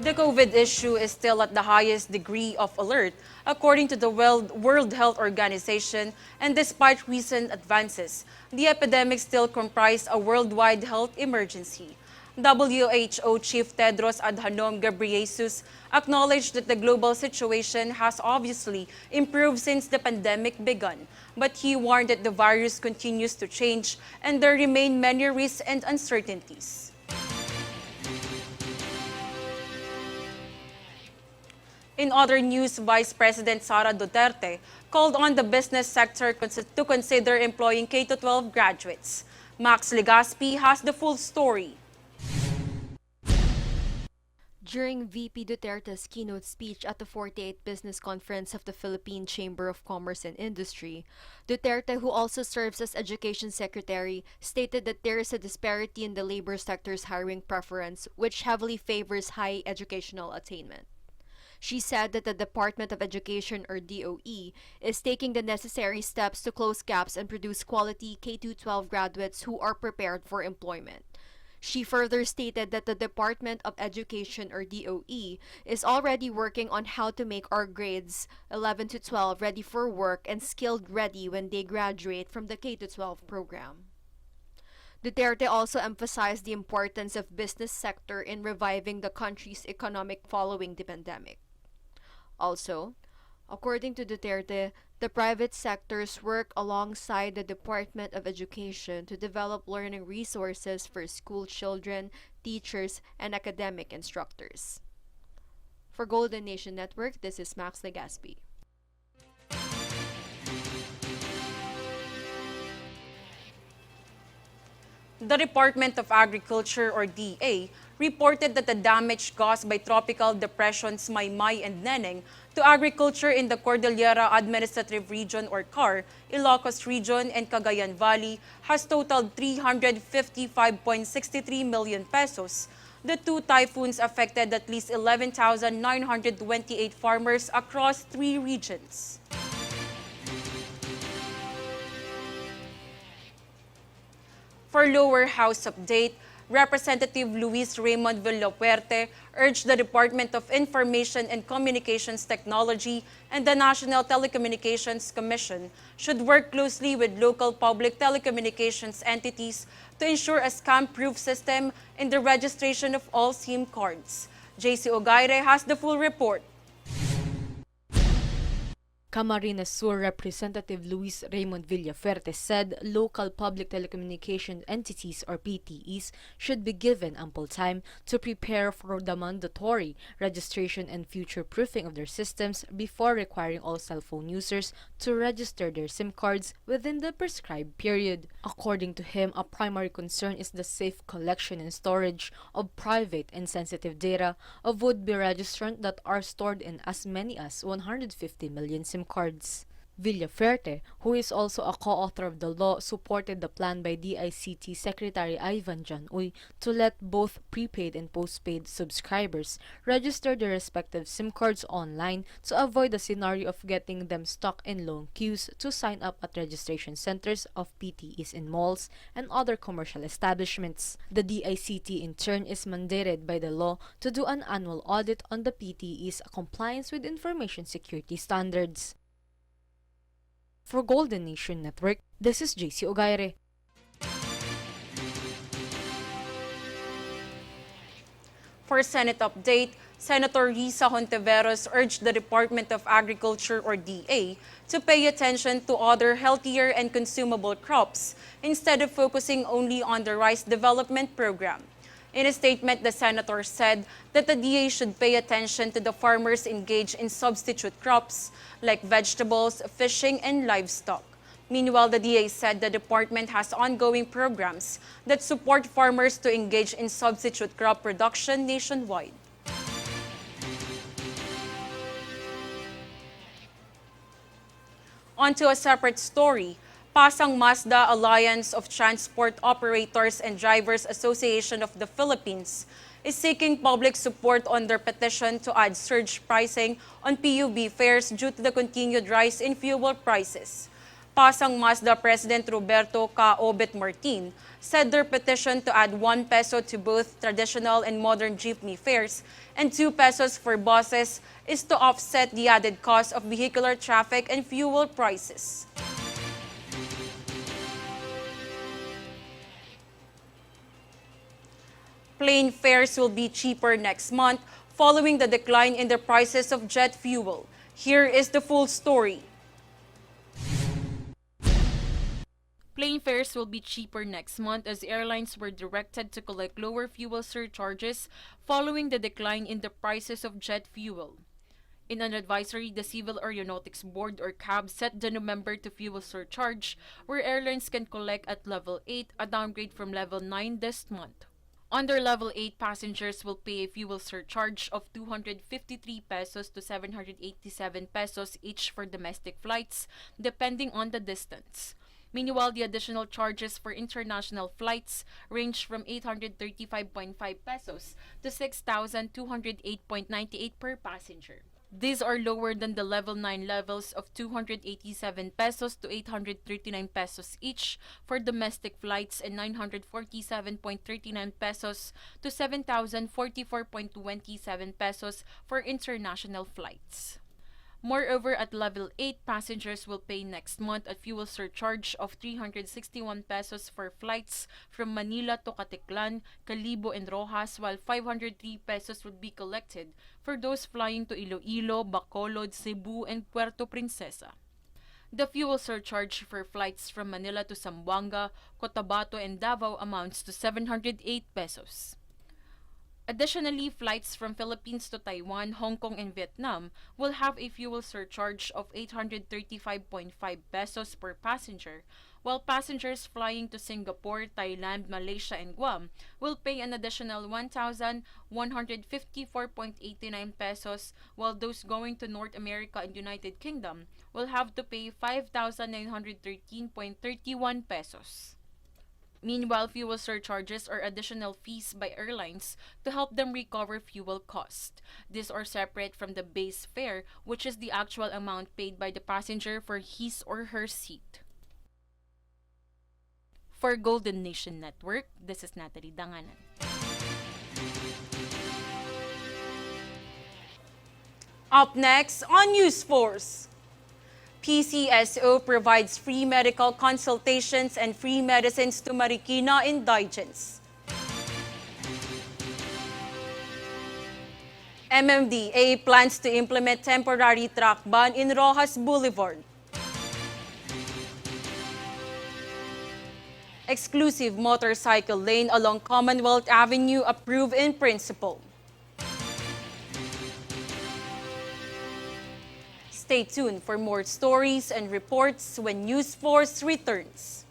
The COVID issue is still at the highest degree of alert, according to the World Health Organization, and despite recent advances, the epidemic still comprises a worldwide health emergency. WHO Chief Tedros Adhanom Ghebreyesus acknowledged that the global situation has obviously improved since the pandemic began, but he warned that the virus continues to change and there remain many risks and uncertainties. In other news, Vice President Sara Duterte called on the business sector to consider employing K-12 graduates. Max Legaspi has the full story. During VP Duterte's keynote speech at the 48th Business Conference of the Philippine Chamber of Commerce and Industry, Duterte, who also serves as Education Secretary, stated that there is a disparity in the labor sector's hiring preference, which heavily favors high educational attainment. She said that the Department of Education, or DOE, is taking the necessary steps to close gaps and produce quality K-12 graduates who are prepared for employment. She further stated that the Department of Education, or DOE, is already working on how to make our grades 11 to 12 ready for work and skilled ready when they graduate from the K-12 program. Duterte also emphasized the importance of business sector in reviving the country's economic following the pandemic. Also, according to Duterte, the private sectors work alongside the Department of Education to develop learning resources for school children, teachers, and academic instructors. For Golden Nation Network, this is Max Legaspi. The Department of Agriculture, or DA, reported that the damage caused by tropical depressions Maymay and Neneng to agriculture in the Cordillera Administrative Region, or CAR, Ilocos Region, and Cagayan Valley has totaled 355.63 million pesos. The two typhoons affected at least 11,928 farmers across 3 regions. For Lower House update, Representative Luis Raymond Villapuerte urged the Department of Information and Communications Technology and the National Telecommunications Commission should work closely with local public telecommunications entities to ensure a scam-proof system in the registration of all SIM cards. JC Ogaire has the full report. Camarines Sur Representative Luis Raymond Villafuerte said local public telecommunication entities, or PTEs, should be given ample time to prepare for the mandatory registration and future proofing of their systems before requiring all cell phone users to register their SIM cards within the prescribed period. According to him, a primary concern is the safe collection and storage of private and sensitive data of would-be registrants that are stored in as many as 150 million SIM cards. Villafuerte, who is also a co-author of the law, supported the plan by DICT Secretary Ivan John Uy to let both prepaid and postpaid subscribers register their respective SIM cards online to avoid the scenario of getting them stuck in long queues to sign up at registration centers of PTEs in malls and other commercial establishments. The DICT in turn is mandated by the law to do an annual audit on the PTE's compliance with information security standards. For Golden Nation Network, this is JC Ogaire. For Senate update, Senator Risa Hontiveros urged the Department of Agriculture, or DA, to pay attention to other healthier and consumable crops instead of focusing only on the rice development program. In a statement, the senator said that the DA should pay attention to the farmers engaged in substitute crops like vegetables, fishing, and livestock. Meanwhile, the DA said the department has ongoing programs that support farmers to engage in substitute crop production nationwide. On to a separate story. Pasang Mazda Alliance of Transport Operators and Drivers Association of the Philippines is seeking public support on their petition to add surge pricing on PUB fares due to the continued rise in fuel prices. Pasang Mazda President Roberto Caobet Martin said their petition to add 1 peso to both traditional and modern jeepney fares and 2 pesos for buses is to offset the added cost of vehicular traffic and fuel prices. Plane fares will be cheaper next month following the decline in the prices of jet fuel. Here is the full story. Plane fares will be cheaper next month as airlines were directed to collect lower fuel surcharges following the decline in the prices of jet fuel. In an advisory, the Civil Aeronautics Board or CAB set the November to fuel surcharge where airlines can collect at level 8, a downgrade from level 9 this month. Under level 8, passengers will pay a fuel surcharge of 253 pesos to 787 pesos each for domestic flights, depending on the distance. Meanwhile, the additional charges for international flights range from 835.5 pesos to 6,208.98 per passenger. These are lower than the level 9 levels of 287 pesos to 839 pesos each for domestic flights and 947.39 pesos to 7,044.27 pesos for international flights. Moreover, at level 8, passengers will pay next month a fuel surcharge of 361 pesos for flights from Manila to Caticlan, Calibo, and Rojas, while 503 pesos would be collected for those flying to Iloilo, Bacolod, Cebu, and Puerto Princesa. The fuel surcharge for flights from Manila to Zamboanga, Cotabato, and Davao amounts to 708 pesos. Additionally, flights from Philippines to Taiwan, Hong Kong, and Vietnam will have a fuel surcharge of 835.5 pesos per passenger, while passengers flying to Singapore, Thailand, Malaysia, and Guam will pay an additional 1,154.89 pesos, while those going to North America and United Kingdom will have to pay 5,913.31 pesos. Meanwhile, fuel surcharges are additional fees by airlines to help them recover fuel cost. These are separate from the base fare, which is the actual amount paid by the passenger for his or her seat. For Golden Nation Network, this is Natalie Danganan. Up next on News Force. PCSO provides free medical consultations and free medicines to Marikina indigents. MMDA plans to implement temporary truck ban in Rojas Boulevard. Exclusive motorcycle lane along Commonwealth Avenue approved in principle. Stay tuned for more stories and reports when News Force returns.